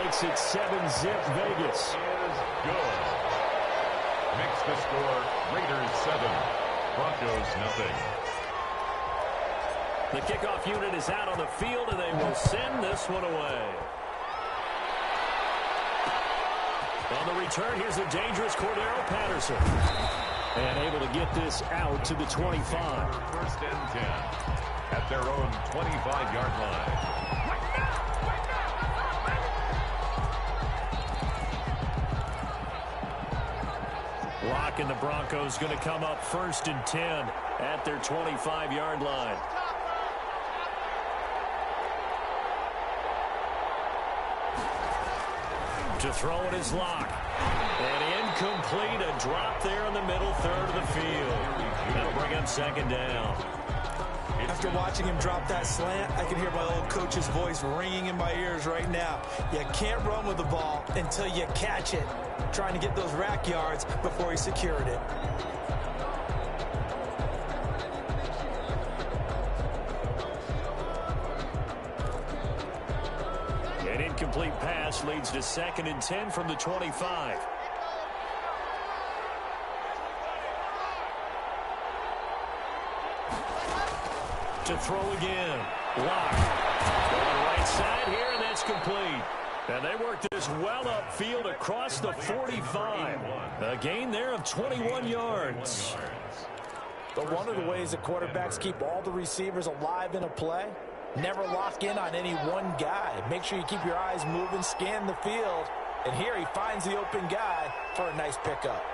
makes it 7-zip Vegas. Is good. Makes the score Raiders 7, Broncos nothing. The kickoff unit is out on the field, and they will send this one away. On the return, here's a dangerous Cordero Patterson. And able to get this out to the 25. First and 10 at their own 25-yard line. Lock and the Broncos going to come up first and 10 at their 25-yard line. To throw it is Lock. And incomplete, a drop there in the middle third of the field. That'll bring up second down. After watching him drop that slant, I can hear my old coach's voice ringing in my ears right now. You can't run with the ball until you catch it. Trying to get those rack yards before he secured it. An incomplete pass leads to second and 10 from the 25. To throw again. Lock. On the right side here, and that's complete. And they worked this well upfield across the 45. A gain there of 21 yards. But one of the ways that quarterbacks keep all the receivers alive in a play, never lock in on any one guy. Make sure you keep your eyes moving, scan the field. And here he finds the open guy for a nice pickup.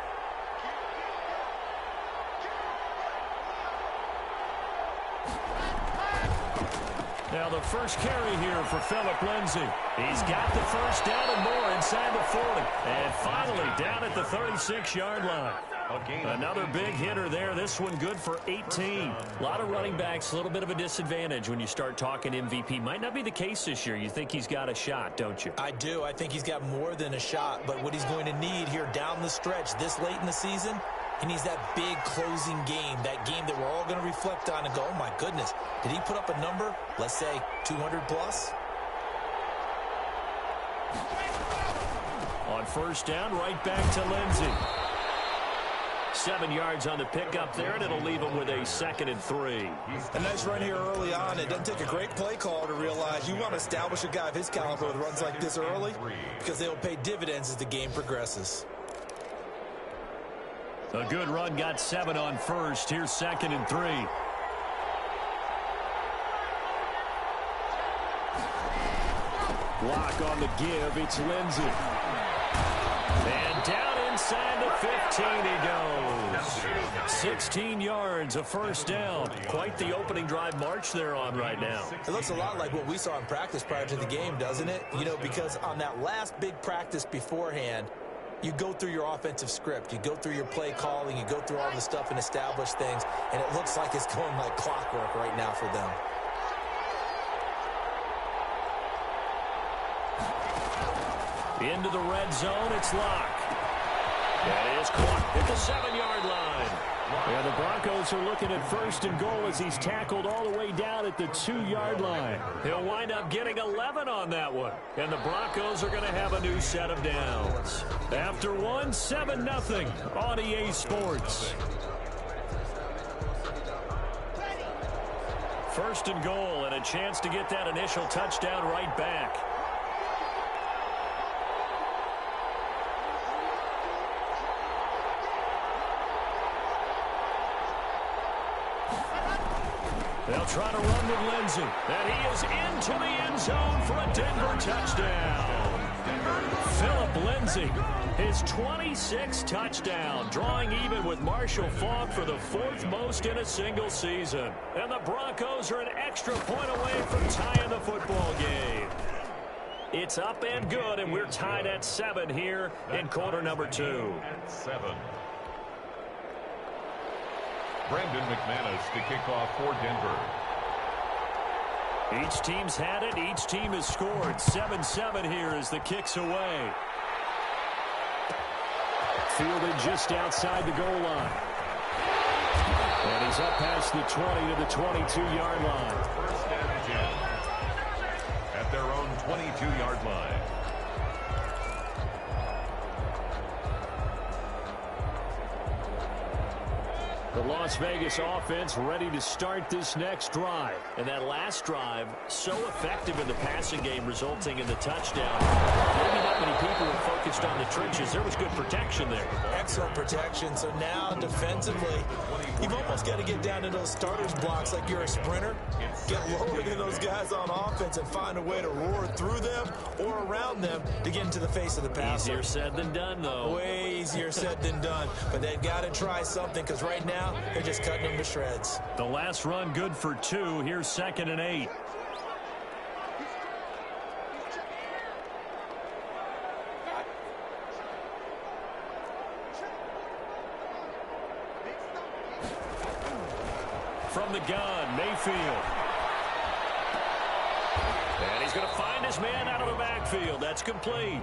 Now the first carry here for Phillip Lindsay. He's got the first down and more inside the 40. And finally down at the 36-yard line. Another big hitter there. This one good for 18. A lot of running backs, a little bit of a disadvantage when you start talking MVP. Might not be the case this year. You think he's got a shot, don't you? I do. I think he's got more than a shot. But what he's going to need here down the stretch this late in the season, he needs that big closing game, that game that we're all going to reflect on and go, oh, my goodness, did he put up a number, let's say 200 plus? On first down, right back to Lindsay. 7 yards on the pickup there, and it'll leave him with a 2nd and 3. A nice run here early on. It doesn't take a great play call to realize you want to establish a guy of his caliber with runs like this early because they will pay dividends as the game progresses. A good run, got 7 on first. Here's 2nd and 3. Lock on the give. It's Lindsay. And down inside the 15 he goes. 16 yards, a first down. Quite the opening drive march they're on right now. It looks a lot like what we saw in practice prior to the game, doesn't it? You know, because on that last big practice beforehand, you go through your offensive script. You go through your play calling. You go through all the stuff and establish things. And it looks like it's going like clockwork right now for them. Into the red zone, it's Lock. That is caught at the 7-yard line. And the Broncos are looking at first and goal as he's tackled all the way down at the 2-yard line. He'll wind up getting 11 on that one. And the Broncos are going to have a new set of downs. After one, 7-0 on EA Sports. First and goal and a chance to get that initial touchdown right back. They'll try to run with Lindsay. And he is into the end zone for a Denver touchdown. Phillip Lindsay, his 26th touchdown, drawing even with Marshall Faulk for the 4th most in a single season. And the Broncos are an extra point away from tying the football game. It's up and good, and we're tied at 7 here in quarter number 2. At 7. Brandon McManus to kick off for Denver. Each team's had it. Each team has scored. 7-7 here as the kick's away. Fielded just outside the goal line. And he's up past the 20 to the 22-yard line. First and 10 at their own 22-yard line. The Las Vegas offense ready to start this next drive. And that last drive, so effective in the passing game, resulting in the touchdown. Maybe not many people were focused on the trenches. There was good protection there. Excellent protection. So now, defensively, you've almost got to get down to those starters blocks like you're a sprinter. Get lower than those guys on offense and find a way to roar through them or around them to get into the face of the passer. Easier said than done, though. Way easier said than done. But they've got to try something because right now, they're just cutting them to shreds. The last run good for 2. Here's 2nd and 8. From the gun, Mayfield. And he's going to find his man out of the backfield. That's complete.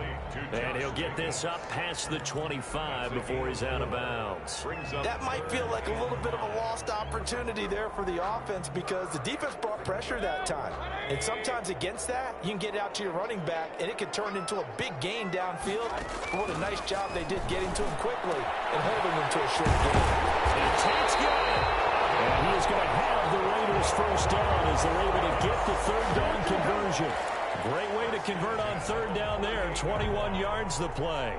And he'll get this up past the 25 before he's out of bounds. That might feel like a little bit of a lost opportunity there for the offense because the defense brought pressure that time. And sometimes against that, you can get out to your running back, and it can turn into a big gain downfield. But what a nice job they did getting to him quickly and holding him to a short gain. And takes good. And he is going to have the Raiders first down as they're able to get the 3rd down conversion. Great way to convert on 3rd down there. 21 yards the play.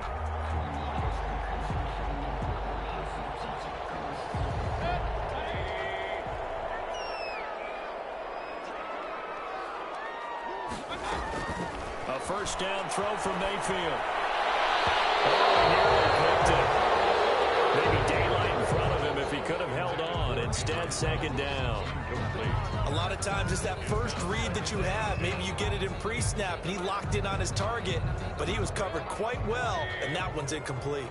A first down throw from Mayfield. Oh, nearly picked it. Maybe daylight in front of him if he could have held on. Instead, 2nd down. A lot of times it's that first read that you have. Maybe you get it in pre-snap, and he locked in on his target, but he was covered quite well, and that one's incomplete.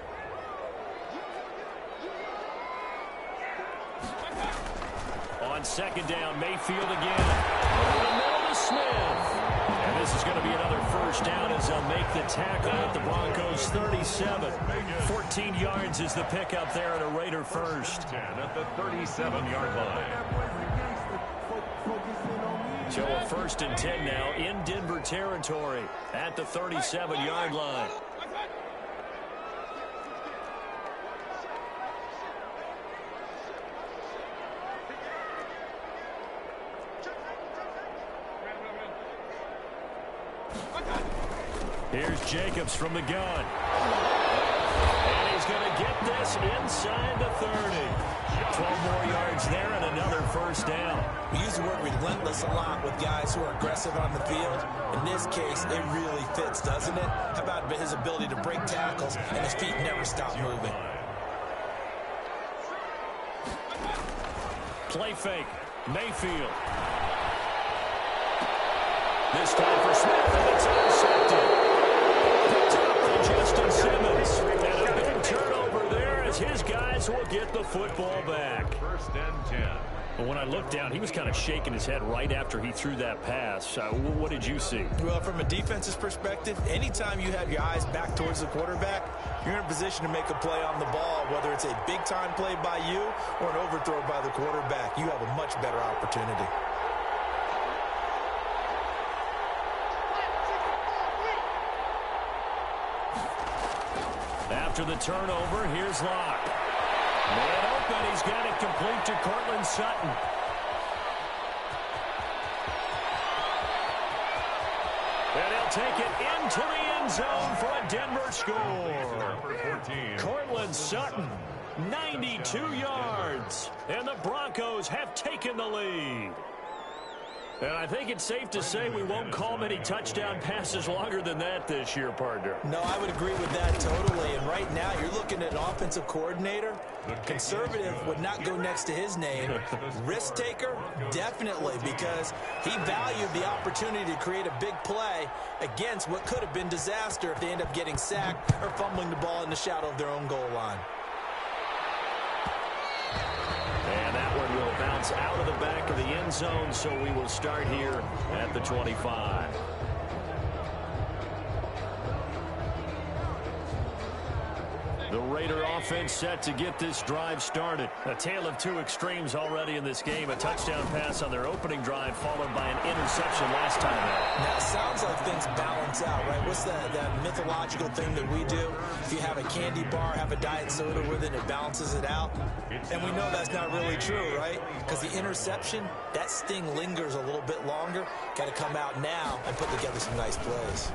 On 2nd down, Mayfield again. Over the middle to Smith. And this is going to be another first down as they'll make the tackle at the Broncos 37. 14 yards is the pickup there and a Raider first. 10 at the 37-yard line. So a 1st and 10 now in Denver territory at the 37-yard line. Here's Jacobs from the gun. And he's going to get this inside the 30. 12 more yards there and another first down. We use the word relentless a lot with guys who are aggressive on the field. In this case, it really fits, doesn't it? How about his ability to break tackles and his feet never stop moving? Play fake. Mayfield. This time for Smith, and it's intercepted. Picked up by Justin Simmons. And a big turnover there as his guys will get the football back. 1st and 10. But when I looked down, he was kind of shaking his head right after he threw that pass. What did you see? Well, from a defense's perspective, anytime you have your eyes back towards the quarterback, you're in a position to make a play on the ball, whether it's a big-time play by you or an overthrow by the quarterback. You have a much better opportunity. After the turnover, here's Locke. Man open, he's got it complete to Cortland Sutton. And he'll take it into the end zone for a Denver score. Cortland Sutton, 92 yards. And the Broncos have taken the lead. And I think it's safe to say we won't call many touchdown passes longer than that this year, partner. No, I would agree with that totally. And right now, you're looking at an offensive coordinator. Conservative would not go next to his name. Risk taker, definitely, because he valued the opportunity to create a big play against what could have been disaster if they end up getting sacked or fumbling the ball in the shadow of their own goal line. And that one will bounce out of the back of the end zone, so we will start here at the 25. The Raider offense set to get this drive started. A tale of two extremes already in this game. A touchdown pass on their opening drive followed by an interception last time out. Now, it sounds like things balance out, right? What's that mythological thing that we do? If you have a candy bar, have a diet soda with it, it balances it out. And we know that's not really true, right? Because the interception, that sting lingers a little bit longer. Got to come out now and put together some nice plays.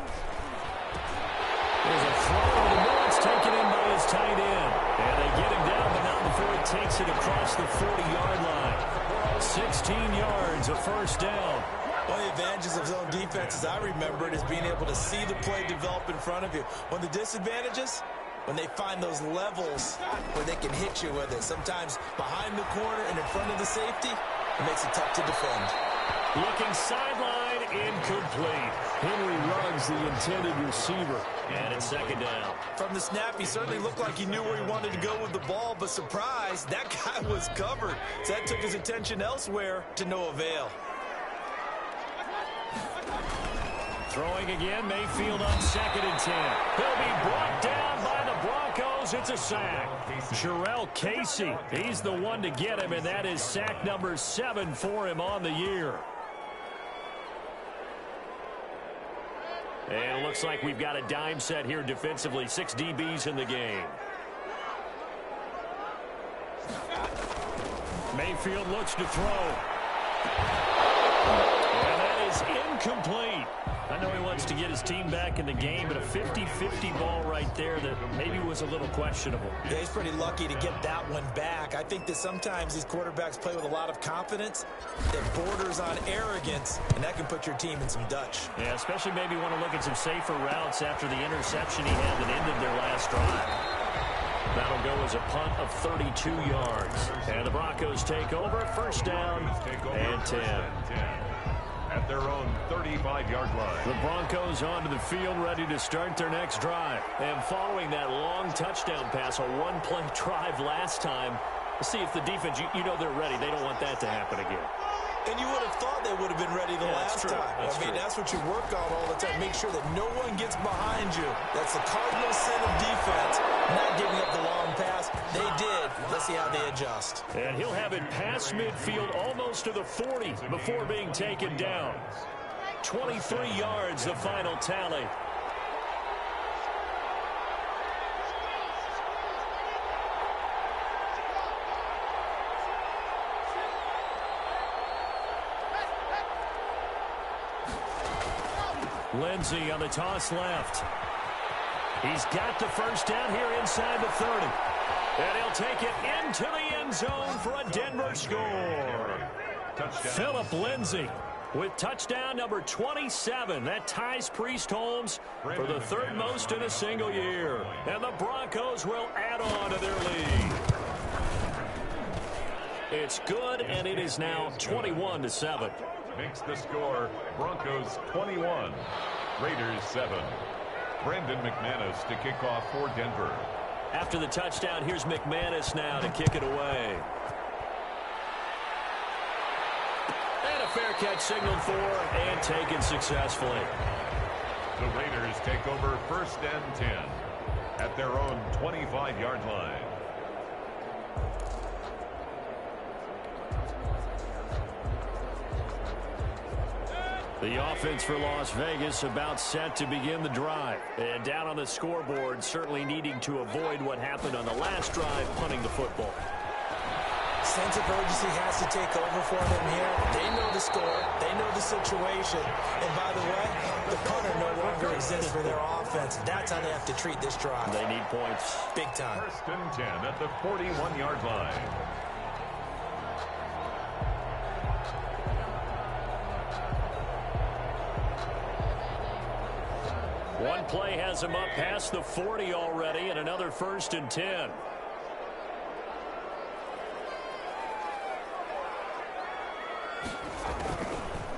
There's a throw over the middle. It's taken in by his tight end. And they get him down, but not before he takes it across the 40-yard line. 16 yards, a first down. One of the advantages of zone defense, as I remember it, is being able to see the play develop in front of you. One of the disadvantages, when they find those levels where they can hit you with it. Sometimes behind the corner and in front of the safety, it makes it tough to defend. Looking sideline, incomplete. Henry Ruggs, the intended receiver. And it's second down. From the snap, he certainly looked like he knew where he wanted to go with the ball, but surprise, that guy was covered. So that took his attention elsewhere to no avail. Throwing again, Mayfield on 2nd and 10. He'll be brought down by the Broncos. It's a sack. Jarrell Casey, he's the one to get him, and that is sack number 7 for him on the year. And it looks like we've got a dime set here defensively. 6 DBs in the game. Mayfield looks to throw. And that is incomplete. I know he wants to get his team back in the game, but a 50-50 ball right there that maybe was a little questionable. Yeah, he's pretty lucky to get that one back. I think that sometimes these quarterbacks play with a lot of confidence that borders on arrogance, and that can put your team in some Dutch. Yeah, especially maybe want to look at some safer routes after the interception he had that ended their last drive. That'll go as a punt of 32 yards. And the Broncos take over, first down and 10. At their own 35-yard line. The Broncos onto the field ready to start their next drive. And following that long touchdown pass, a one-play drive last time, see if the defense, you know they're ready. They don't want that to happen again. And you would have thought they would have been ready the last time. That's what you work on all the time. Make sure that no one gets behind you. That's the cardinal sin of defense, not giving up the long pass. They did. Let's see how they adjust. And he'll have it past midfield almost to the 40 before being taken down. 23 yards, the final tally. Lindsey on the toss left. He's got the first down here inside the 30. And he'll take it into the end zone for a Denver score. Touchdown. Philip Lindsey with touchdown number 27. That ties Priest Holmes for the third most in a single year. And the Broncos will add on to their lead. It's good, and it is now 21-7. Makes the score Broncos 21, Raiders 7. Brandon McManus to kick off for Denver. After the touchdown, here's McManus now to kick it away. And a fair catch signaled for and taken successfully. The Raiders take over first and 10 at their own 25-yard line. The offense for Las Vegas about set to begin the drive. And down on the scoreboard, certainly needing to avoid what happened on the last drive, punting the football. Sense of urgency has to take over for them here. They know the score. They know the situation. And by the way, the punter no longer exists for their offense. That's how they have to treat this drive. They need points. Big time. First and 10 at the 41-yard line. One play has him up past the 40 already, and another first and 10.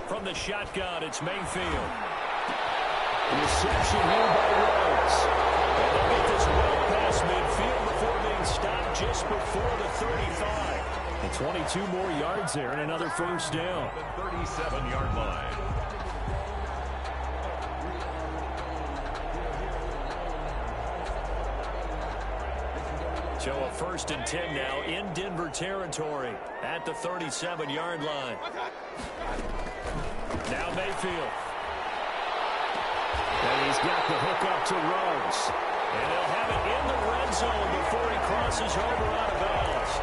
From the shotgun, it's Mayfield. Reception here by Ruggs. And they'll get this well past midfield before being stopped just before the 35. And 22 more yards there and another first down. The 37-yard line. So a 1st and 10 now in Denver territory at the 37-yard line. Now Mayfield. And he's got the hook up to Ruggs. And he'll have it in the red zone before he crosses over out of bounds.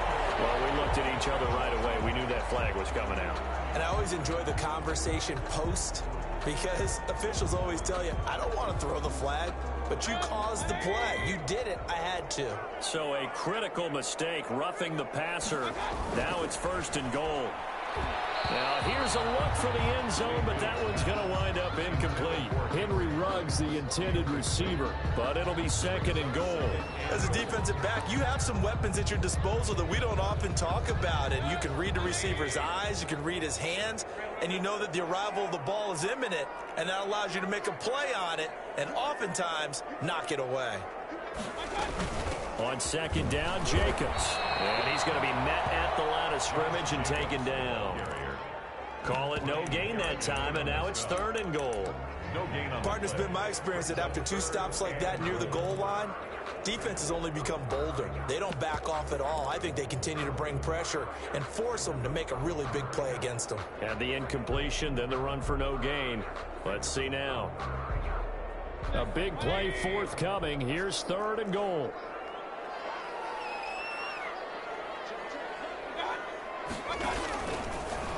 Well, we looked at each other right away. We knew that flag was coming out. And I always enjoy the conversation post because officials always tell you, I don't want to throw the flag, but you caused the play. You did it. I had to. So a critical mistake, roughing the passer. Now it's 1st and goal. Now here's a look for the end zone, but that one's going to wind up incomplete. Henry Ruggs, the intended receiver, but it'll be 2nd and goal. As a defensive back, you have some weapons at your disposal that we don't often talk about, and you can read the receiver's eyes, you can read his hands, and you know that the arrival of the ball is imminent, and that allows you to make a play on it, and oftentimes knock it away. On 2nd down, Jacobs. And he's going to be met at the line of scrimmage and taken down. Call it no gain that time, and now it's 3rd and goal. No gain on Partner's been my experience that after 2 stops like that near the goal line, defenses only become bolder. They don't back off at all. I think they continue to bring pressure and force them to make a really big play against them. And the incompletion, then the run for no gain. Let's see now. A big play forthcoming. Here's 3rd and goal.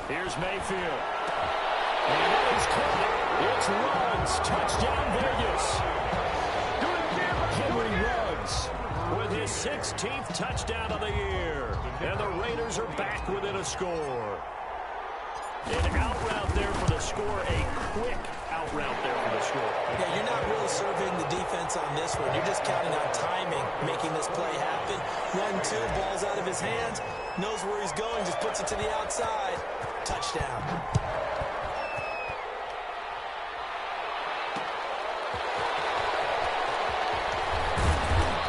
Here's Mayfield. And it is caught. It's Ruggs. Touchdown, Vegas. Henry Ruggs with his 16th touchdown of the year. And the Raiders are back within a score. An out route there for the score. A quick out route there for the score. Yeah, you're not really serving the defense on this one. You're just counting on timing, making this play happen. 1-2, ball's out of his hands. Knows where he's going, just puts it to the outside. Touchdown.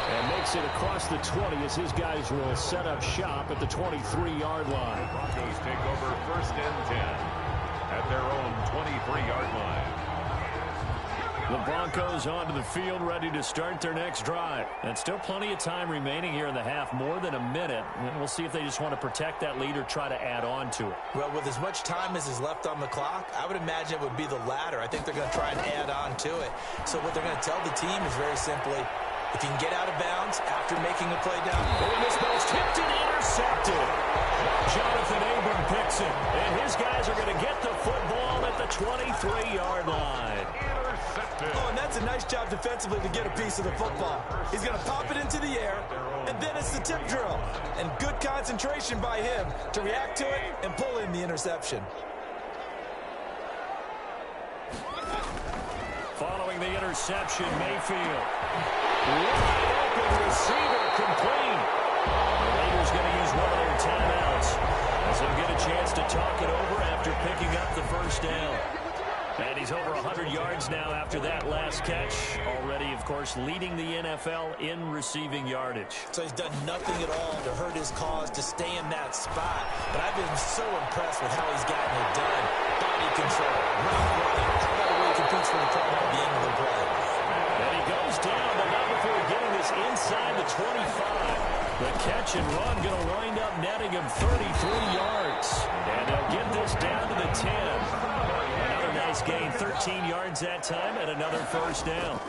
And makes it across the 20 as his guys will set up shop at the 23-yard line. Broncos take over 1st and 10 at their own 23-yard line. The Broncos onto the field, ready to start their next drive. And still plenty of time remaining here in the half, more than a minute. And we'll see if they just want to protect that lead or try to add on to it. Well, with as much time as is left on the clock, I would imagine it would be the latter. I think they're going to try and add on to it. So what they're going to tell the team is very simply, if you can get out of bounds after making a play down. And this ball's tipped and intercepted. Jonathan Abram picks it. And his guys are going to get the football at the 23-yard line. Oh, and that's a nice job defensively to get a piece of the football. He's going to pop it into the air, and then it's the tip drill. And good concentration by him to react to it and pull in the interception. Following the interception, Mayfield. Wide open receiver complete. The Raiders going to use one of their timeouts as they'll get a chance to talk it over after picking up the 1st down. And he's over 100 yards now after that last catch. Already, of course, leading the NFL in receiving yardage. So he's done nothing at all to hurt his cause, to stay in that spot. But I've been so impressed with how he's gotten it done. Body control, route running. How about the way he competes for the call at the end of the play? And he goes down, but not before getting this inside the 25. The catch and run going to wind up netting him 33 yards. And they'll get this down to the 10. Another nice gain, 13 yards that time, and another 1st down.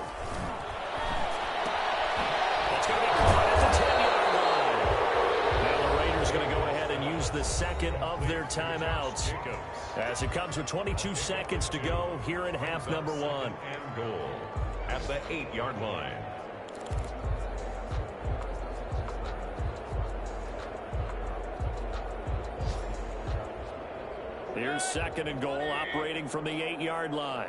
It's going to be caught at the 10-yard line. Now the Raiders going to go ahead and use the 2nd of their timeouts as it comes with 22 seconds to go here in half number 1. And goal at the 8-yard line. Here's 2nd and goal, operating from the 8-yard line.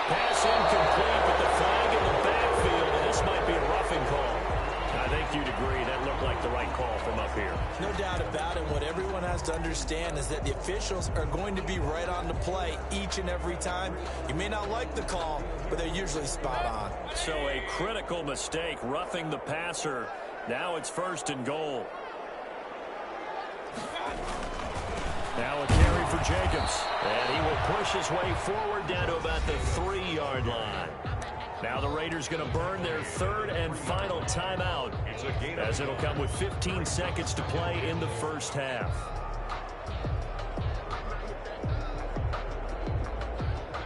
Pass incomplete, but the flag in the backfield, and this might be a roughing call. I think you'd agree that looked like the right call from up here. No doubt about it. What everyone has to understand is that the officials are going to be right on the play each and every time. You may not like the call, but they're usually spot on. So a critical mistake, roughing the passer. Now it's 1st and goal. Now a carry for Jacobs. And he will push his way forward down to about the 3-yard line. Now the Raiders going to burn their third and final timeout, as it'll come with 15 seconds to play in the first half.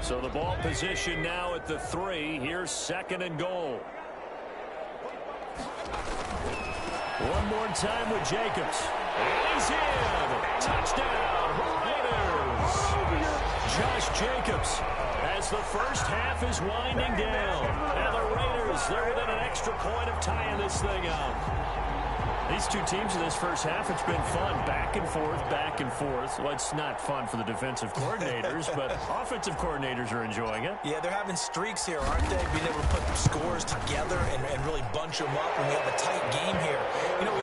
So the ball position now at the 3. Here's 2nd and goal. One more time with Jacobs. And he's in. Touchdown, Raiders. Josh Jacobs, as the first half is winding down. And the Raiders, they're within an extra point of tying this thing up. These two teams in this first half, it's been fun. Back and forth, back and forth. Well, it's not fun for the defensive coordinators, but offensive coordinators are enjoying it. Yeah, they're having streaks here, aren't they? Being able to put scores together and really bunch them up when we have a tight game here. You know,